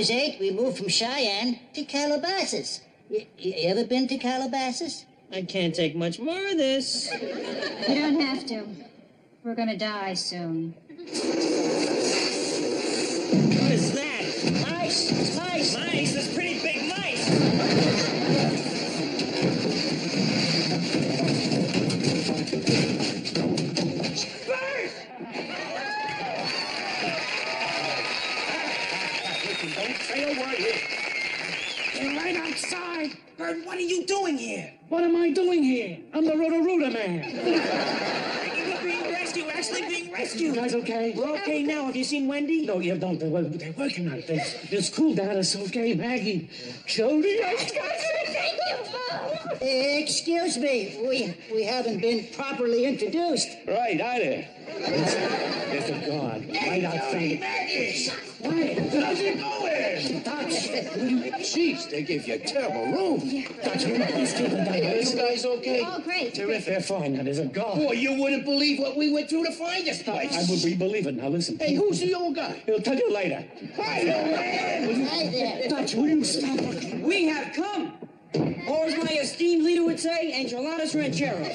was 8, we moved from Cheyenne to Calabasas. You ever been to Calabasas? I can't take much more of this. You don't have to. We're gonna die soon. What is that? Mice! It's mice! Mice? There's pretty big mice! Bert! Listen, don't say a word here. You're right outside. Bert, what are you doing here? What am I doing here? I'm the Roto-Rooter man. You're being rescued. We're actually being You rescued. guys okay? We're okay now. Have you seen Wendy? No, you don't. They're working on it. It's cool, Dad. It's okay. Maggie, Jody, Excuse me, we haven't been properly introduced. Right, either. There's a guard right outside. Maggie! Quiet. How's it going? Jeez, they gave you a terrible room. Dutch, please keep them down. Hey, you guys okay? Oh, great. Terrific. They're fine. Now, there's a guard. Boy, you wouldn't believe what we went through to find this place. I would believe it. Now, listen. Hey, who's the old guy? He'll tell you later. Hi, man. Hi there. Dutch, will you stop? We have come. Or as my esteemed leader would say, enchiladas rancheros.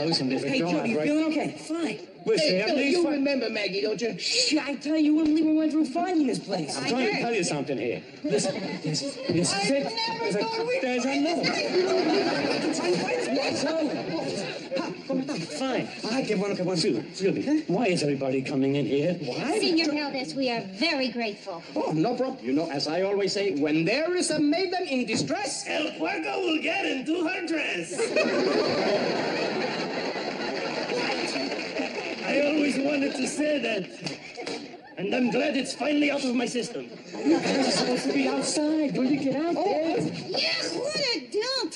Listen, there's a Hey, guard Joe, you right... feeling okay? Fine. Listen, Hey, at Billy, least you fi- remember Maggie, don't you? Shh, I tell you, you wouldn't believe we went through finding this place. I'm trying to tell you something here. Listen, there's another. Fine. I get one. Really, why is everybody coming in here? Why? Senor Valdez, we are very grateful. Oh, no problem. You know, as I always say, when there is a maiden in distress, El Puerco will get into her dress. I always wanted to say that. And I'm glad it's finally out of my system. You're supposed to be outside. Will you get out there? Yeah, what a dump!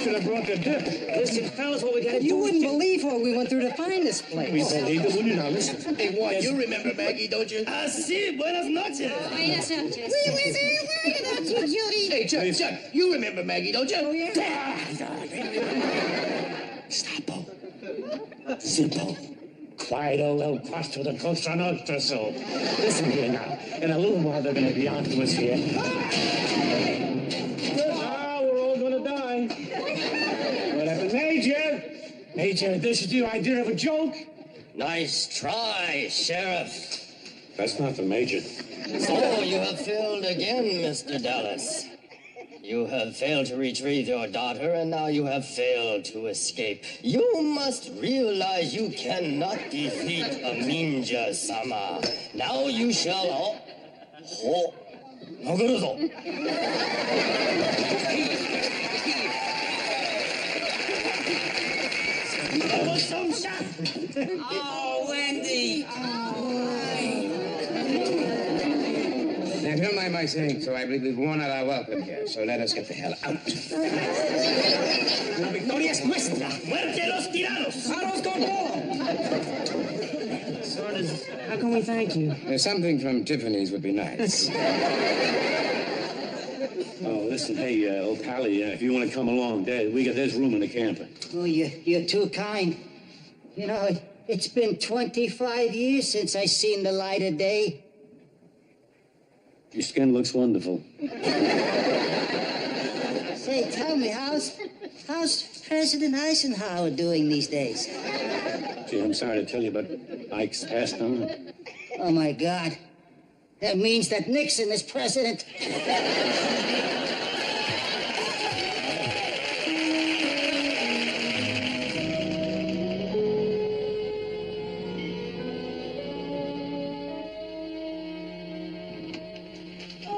Should have brought the dip. Listen, fellas, what we gotta do... You wouldn't believe what we went through to find this place. We believe it. Will you now listen? hey, what? You remember Maggie, don't you? Ah, sí, buenas noches. Buenas noches. We were very worried about you, Judy. Hey, Chuck, you remember Maggie, don't you? Oh, yeah. Stop. Simple. Quieto el pasto de Costa Nostra. So, listen here now. In a little while, they're going to be on to us here. Now we're all going to die. What happened, Major? Major, this is your idea of a joke? Nice try, Sheriff. That's not the Major. So you have failed again, Mr. Dallas. You have failed to retrieve your daughter, and now you have failed to escape. You must realize you cannot defeat Aminja-sama. Now you shall... Oh, Naguruzo. Oh, Wendy. Now, if you don't mind my saying so, I believe we've worn out our welcome here, so let us get the hell out. La victoria es nuestra. Muerte a los tiranos. Carlos Cordoba. How can we thank you? Something from Tiffany's would be nice. Oh, listen, hey, old Pally, if you want to come along, there's room in the camper. Oh, you're too kind. You know, it's been 25 years since I seen the light of day. Your skin looks wonderful. Say, tell me, how's President Eisenhower doing these days? Gee, I'm sorry to tell you, but Ike's passed on. Oh, my God. That means that Nixon is president.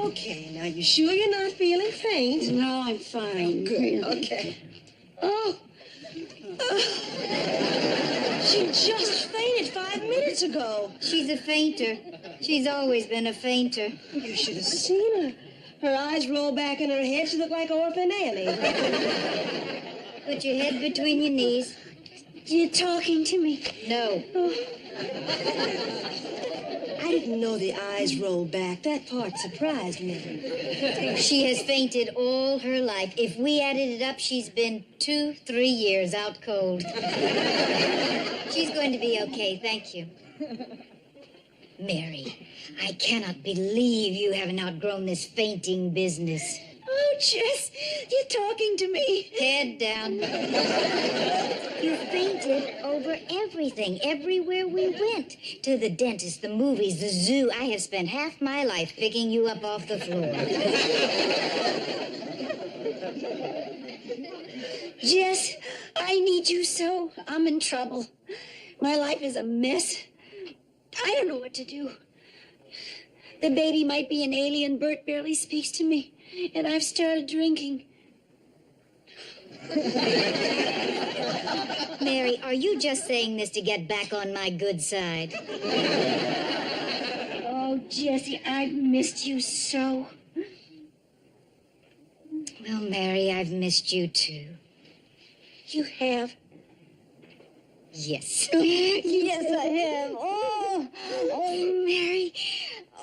Okay, now you sure you're not feeling faint? No, I'm fine. Good, okay. Oh. She just fainted 5 minutes ago. She's a fainter. She's always been a fainter. You should have seen her. Her eyes roll back in her head. She looked like Orphan Annie. Put your head between your knees. You're talking to me. No. I didn't know the eyes rolled back. That part surprised me. She has fainted all her life. If we added it up, she's been 2-3 years out cold. She's going to be okay, thank you. Mary, I cannot believe you haven't outgrown this fainting business. Oh, Jess, you're talking to me. Head down. You fainted over everything, everywhere we went. To the dentist, the movies, the zoo. I have spent half my life picking you up off the floor. Jess, I need you so. I'm in trouble. My life is a mess. I don't know what to do. The baby might be an alien. Bert barely speaks to me. And I've started drinking. Mary, are you just saying this to get back on my good side? Oh, Jessie, I've missed you so. Well, Mary, I've missed you too. You have? Yes. Yes, I have. Oh, Mary.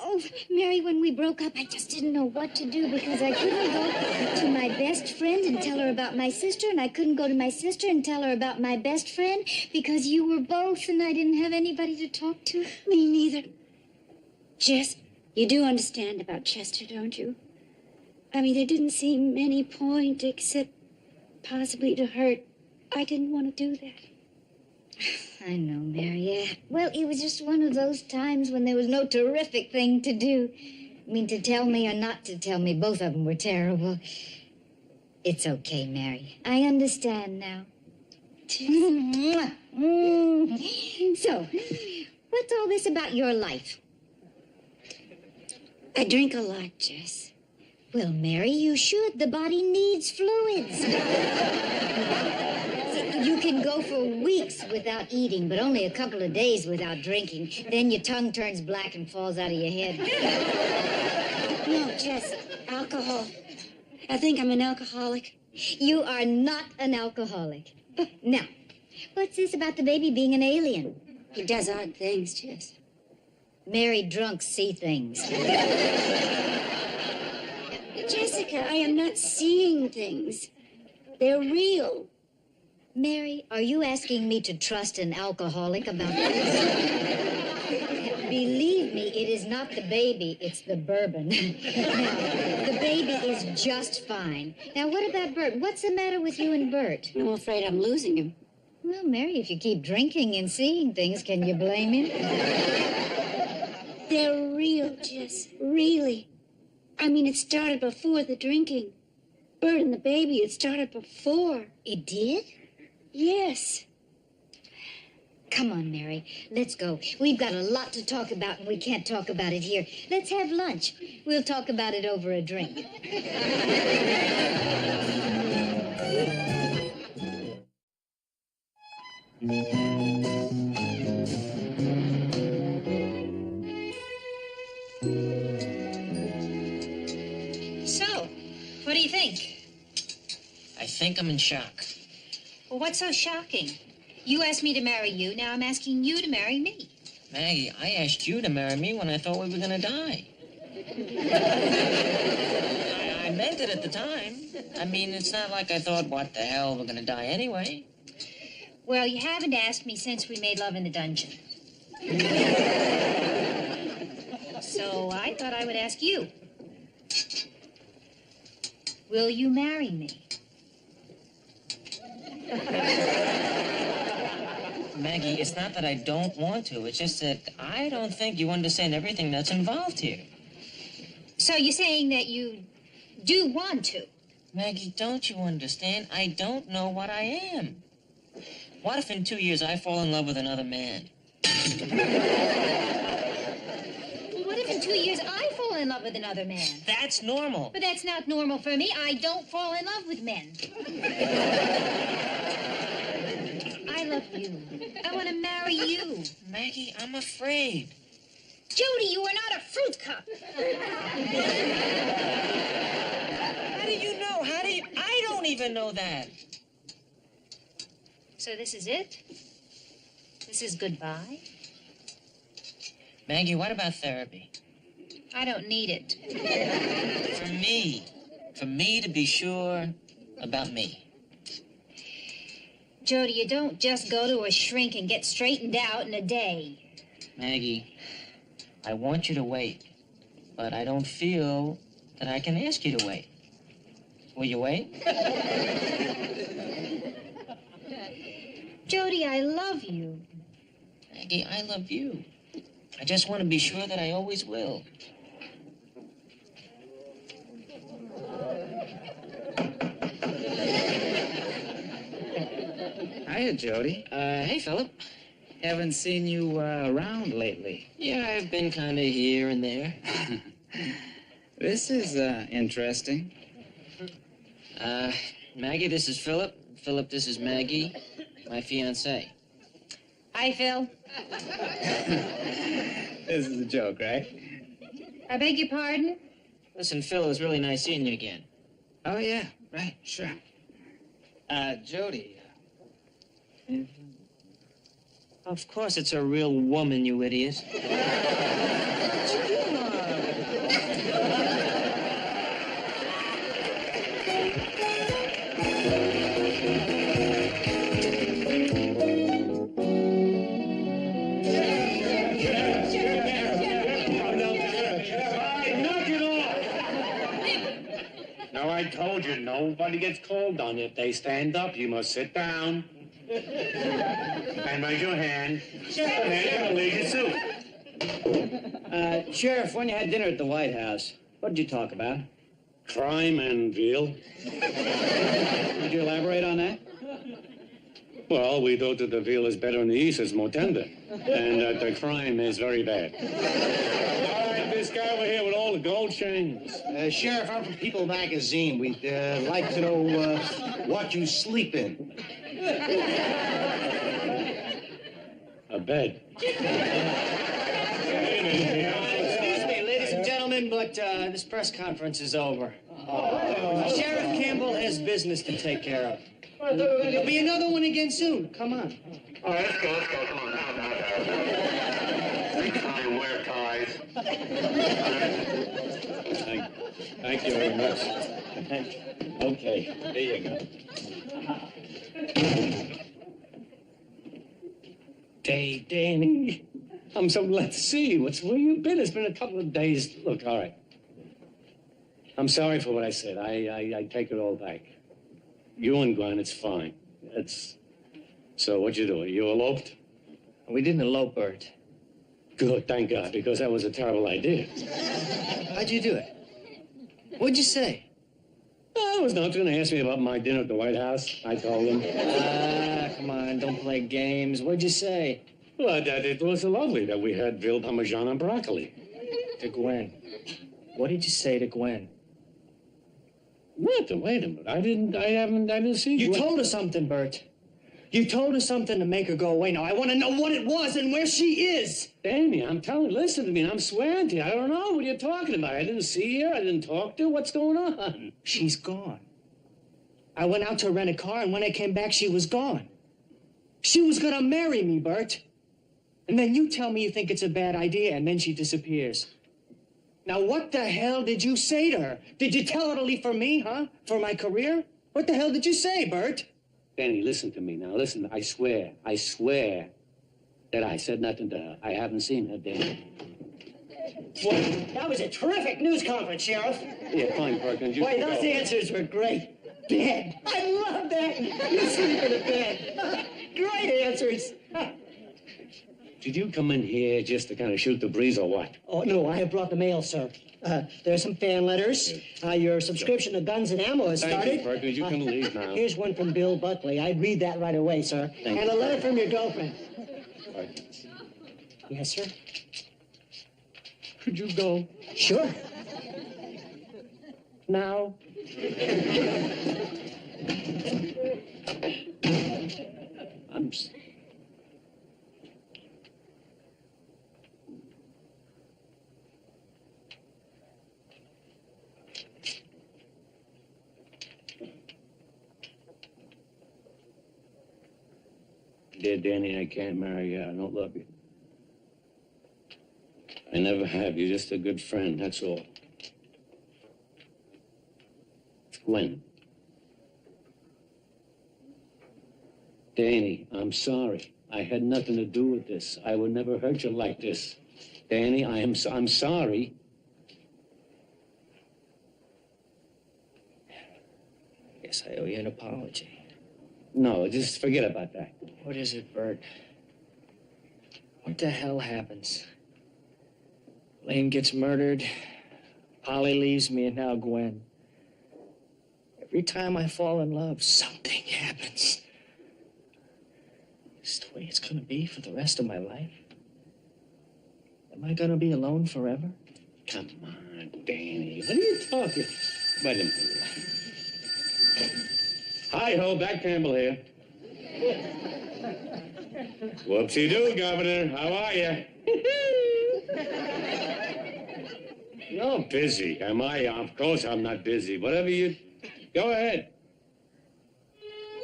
Oh, Mary, when we broke up, I just didn't know what to do because I couldn't go to my best friend and tell her about my sister, and I couldn't go to my sister and tell her about my best friend because you were both, and I didn't have anybody to talk to. me neither. Jess, you do understand about Chester, don't you? I mean, there didn't seem any point except possibly to hurt. I didn't want to do that. I know, Mary. Yeah. Well, it was just one of those times when there was no terrific thing to do. I mean, to tell me or not to tell me, both of them were terrible. It's okay, Mary. I understand now. So, what's all this about your life? I drink a lot, Jess. Well, Mary, you should. The body needs fluids. You can go for weeks without eating, but only a couple of days without drinking. Then your tongue turns black and falls out of your head. No, Jess, alcohol. I think I'm an alcoholic. You are not an alcoholic. Now, what's this about the baby being an alien? He does odd things, Jess. Mary drunks see things. Jessica, I am not seeing things. They're real. Mary, are you asking me to trust an alcoholic about this? Believe me, it is not the baby, it's the bourbon. Now, the baby is just fine. Now, what about Bert? What's the matter with you and Bert? I'm afraid I'm losing him. Well, Mary, if you keep drinking and seeing things, can you blame him? They're real, Jess. Really. I mean, it started before the drinking. Bert and the baby, it started before. It did? Yes. Come on, Mary. Let's go. We've got a lot to talk about, and we can't talk about it here. Let's have lunch. We'll talk about it over a drink. So, what do you think? I think I'm in shock. Well, what's so shocking? You asked me to marry you, now I'm asking you to marry me. Maggie, I asked you to marry me when I thought we were gonna die. I meant it at the time. I mean, it's not like I thought, what the hell, we're gonna die anyway. Well, you haven't asked me since we made love in the dungeon. So I thought I would ask you. Will you marry me? Maggie, it's not that I don't want to. It's just that I don't think you understand everything that's involved here. So you're saying that you do want to? Maggie, don't you understand? I don't know what I am. What if in 2 years I fall in love with another man? What if in 2 years I fall in love with another man? That's normal. But that's not normal for me. I don't fall in love with men. I love you. I want to marry you. Maggie, I'm afraid. Judy, you are not a fruit cup. How do you know? I don't even know that. So this is it? This is goodbye? Maggie, what about therapy? I don't need it. For me to be sure about me. Jody, you don't just go to a shrink and get straightened out in a day. Maggie, I want you to wait, but I don't feel that I can ask you to wait. Will you wait? Jody, I love you. Maggie, I love you. I just want to be sure that I always will. Hiya, Jody. Hey, Philip. Haven't seen you around lately. Yeah, I've been kind of here and there. This is interesting. Maggie, this is Philip. Philip, this is Maggie, my fiancée. Hi, Phil. This is a joke, right? I beg your pardon? Listen, Phil, it was really nice seeing you again. Oh, yeah, right, sure. Jody. Of course it's a real woman, you idiot. Now, I told you, nobody gets called on. If they stand up, you must sit down. And raise your hand. And then leave your suit. Sheriff, when you had dinner at the White House, what did you talk about? Crime and veal. Could you elaborate on that? Well, we thought that the veal is better in the East, it's more tender. And that the crime is very bad. All right, this guy over here with all the gold chains. Sheriff, I'm from People magazine. We'd like to know what you sleep in. A bed. Excuse me, ladies and gentlemen, but this press conference is over. Sheriff Campbell has business to take care of. There'll be another one again soon. Come on. All right, let's go, come on. Next time, wear ties. Thank you very much. Okay, there you go. Danny, I'm so glad to see you. Where you been? It's been a couple of days. Look, all right. I'm sorry for what I said. I take it all back. You and Gwen, it's fine. So what'd you do? You eloped? We didn't elope, Bert. Good, thank God, because that was a terrible idea. How'd you do it? What'd you say? Oh, it was nothing. They asked me about my dinner at the White House. I told them. Come on, don't play games. What'd you say? Well, that it was lovely that we had veal parmesan and broccoli. To Gwen. What did you say to Gwen? What? Wait a minute. I didn't see You Gwen. told her something, Bert. You told her something to make her go away. Now, I want to know what it was and where she is. Danny, I'm telling you, listen to me. I'm swearing to you. I don't know what you're talking about. I didn't see her. I didn't talk to her. What's going on? She's gone. I went out to rent a car, and when I came back, she was gone. She was going to marry me, Bert. And then you tell me you think it's a bad idea, and then she disappears. Now, what the hell did you say to her? Did you tell her to leave for me, huh? For my career? What the hell did you say, Bert? Danny, listen to me now. Listen, I swear that I said nothing to her. I haven't seen her, Danny. Well, that was a terrific news conference, Sheriff. Yeah, fine, Perkins. You Boy, can those go. answers were great. Bed. I love that. You sleep in a bed. Great answers. Did you come in here just to kind of shoot the breeze or what? Oh, no, I have brought the mail, sir. There are some fan letters. Your subscription to Guns and Ammo has started. Thank you, Perkins. You can leave now. Here's one from Bill Buckley. I'd read that right away, sir. Thank and you. a letter from your girlfriend. Perkins. Yes, sir? Could you go? Sure. Now. I'm... Dear Danny, I can't marry you. I don't love you. I never have. You're just a good friend, that's all. Gwen. Danny, I'm sorry. I had nothing to do with this. I would never hurt you like this. Danny, I'm sorry. Guess I owe you an apology. No, just forget about that. What is it, Bert? What the hell happens? Lane gets murdered, Polly leaves me, and now Gwen. Every time I fall in love, something happens. Is this the way it's gonna be for the rest of my life? Am I gonna be alone forever? Come on, Danny. What are you talking? Wait a minute. Hi-ho, Back Campbell here. Whoopsie-doo, Governor. How are you? You're busy. Am I? Of course I'm not busy. Whatever you... Go ahead.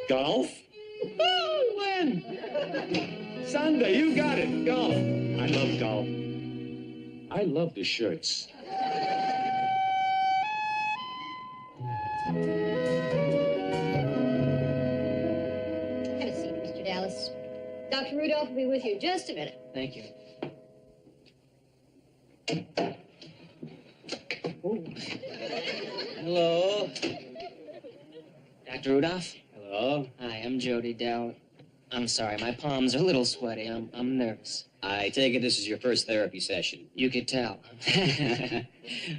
Golf? Oh, when? Sunday, you got it. Golf. I love golf. I love the shirts. Have a seat, Mr. Dallas. Dr. Rudolph will be with you in just a minute. Thank you. Hello. Dr. Rudolph? Hello? Hi, I'm Jody Dell. I'm sorry, my palms are a little sweaty. I'm nervous. I take it this is your first therapy session. You could tell.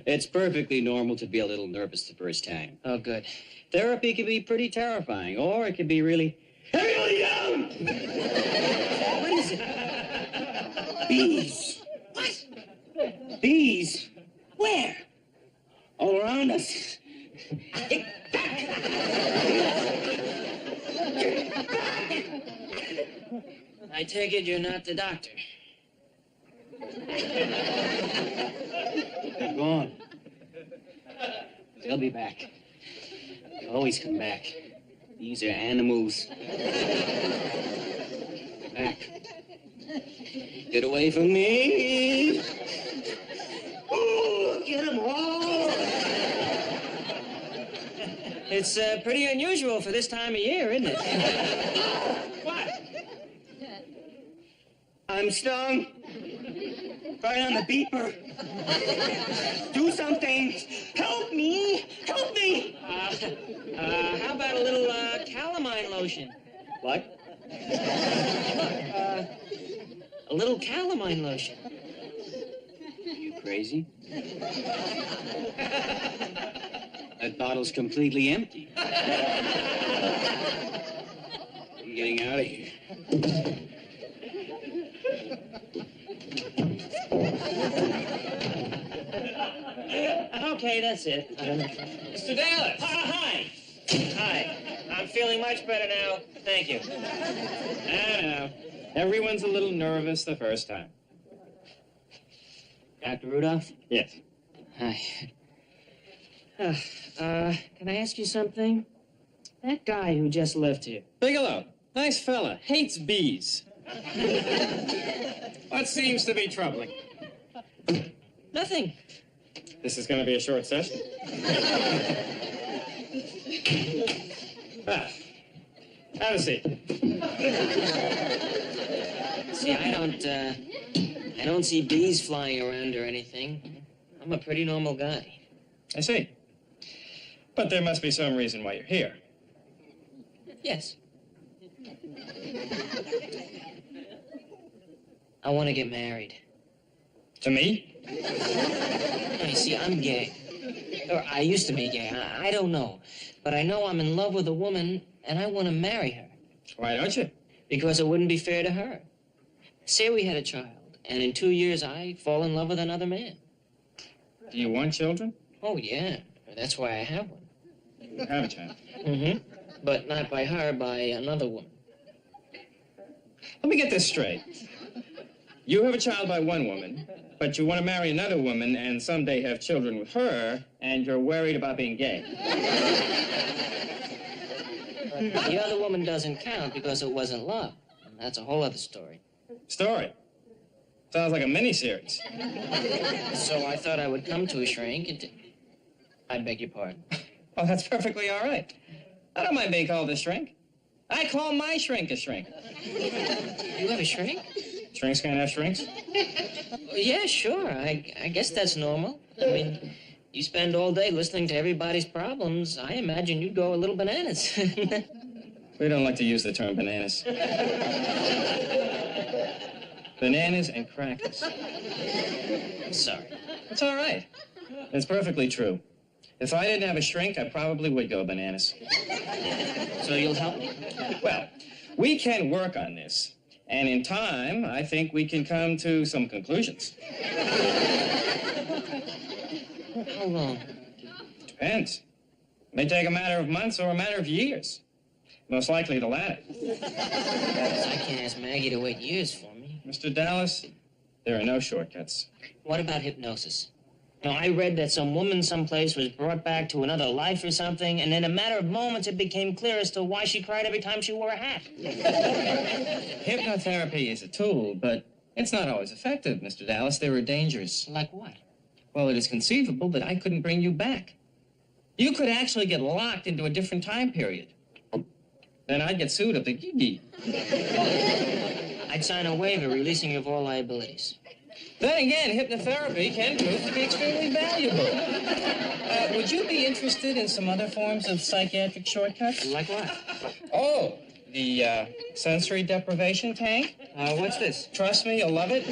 It's perfectly normal to be a little nervous the first time. Oh, good. Therapy can be pretty terrifying, or it can be really... Everybody down! What is it? Bees. What? Bees. Where? All around us. I take it you're not the doctor. They're gone. They'll be back. They always come back. These are animals. Back. Get away from me! Oh, get them all. It's pretty unusual for this time of year, isn't it? What? I'm stung. Right on the beeper. Do something. Help me. Help me. How about a little calamine lotion? What? A little calamine lotion. You crazy? That bottle's completely empty. I'm getting out of here. Okay, that's it. Mr. Dallas! Hi. Hi. I'm feeling much better now. Thank you. I know. Everyone's a little nervous the first time. Dr. Rudolph? Yes. Hi. Can I ask you something? That guy who just left here. Bigelow, nice fella, hates bees. What seems to be troubling? Nothing. This is going to be a short session. Have a seat. See, I don't see bees flying around or anything. I'm a pretty normal guy. I see. But there must be some reason why you're here. Yes. I want to get married. To me? You see, I'm gay. Or I used to be gay. I don't know. But I know I'm in love with a woman, and I want to marry her. Why don't you? Because it wouldn't be fair to her. Say we had a child, and in 2 years I fall in love with another man. Do you want children? Oh, yeah. That's why I have one. You have a child. Mm-hmm. But not by her, by another woman. Let me get this straight. You have a child by one woman, but you want to marry another woman and someday have children with her, and you're worried about being gay. But the other woman doesn't count because it wasn't love. And that's a whole other story. Story. Sounds like a miniseries. So I thought I would come to a shrink and... I beg your pardon. Oh, that's perfectly all right. I don't mind being called a shrink. I call my shrink a shrink. You have a shrink? Shrinks can't have shrinks? Yeah, sure. I guess that's normal. I mean, you spend all day listening to everybody's problems. I imagine you'd go a little bananas. We don't like to use the term bananas. Bananas and crackers. I'm sorry. It's all right. It's perfectly true. If I didn't have a shrink, I probably would go bananas. So you'll help me? Well, we can work on this. And in time, I think we can come to some conclusions. How long? Depends. It may take a matter of months or a matter of years. Most likely the latter. I can't ask Maggie to wait years for me. Mr. Dallas, there are no shortcuts. What about hypnosis? Now, I read that some woman someplace was brought back to another life or something, and in a matter of moments it became clear as to why she cried every time she wore a hat. Hypnotherapy is a tool, but it's not always effective, Mr. Dallas. There are dangers. Like what? Well, it is conceivable that I couldn't bring you back. You could actually get locked into a different time period. Then I'd get sued at the Gigi. I'd sign a waiver releasing you of all liabilities. Then again, hypnotherapy can prove to be extremely valuable. Would you be interested in some other forms of psychiatric shortcuts? Like what? Oh, the sensory deprivation tank. What's this? Trust me, you'll love it.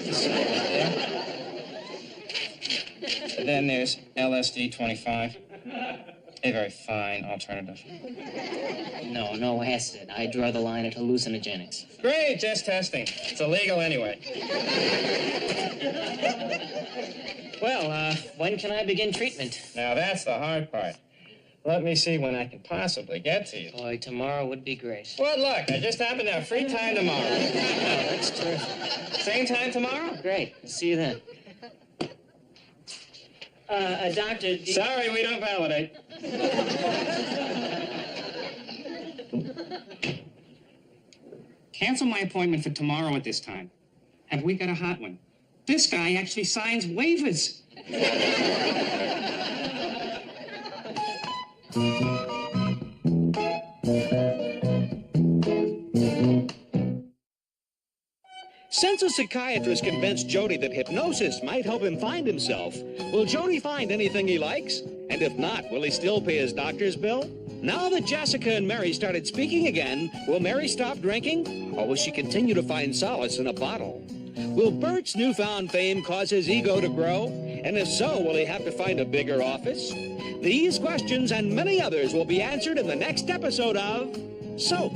Then there's LSD 25. A very fine alternative. No acid. I draw the line at hallucinogenics. Great, just testing. It's illegal anyway. Well, when can I begin treatment? Now, that's the hard part. Let me see when I can possibly get to you. Boy, tomorrow would be great. What luck. I just happen to have free time tomorrow. Oh, that's terrific. Same time tomorrow? Great. I'll see you then. Doctor... Sorry, we don't validate. Cancel my appointment for tomorrow at this time. Have we got a hot one? This guy actually signs waivers. Since a psychiatrist convinced Jody that hypnosis might help him find himself, will Jody find anything he likes? And if not, will he still pay his doctor's bill? Now that Jessica and Mary started speaking again, will Mary stop drinking? Or will she continue to find solace in a bottle? Will Bert's newfound fame cause his ego to grow? And if so, will he have to find a bigger office? These questions and many others will be answered in the next episode of Soap.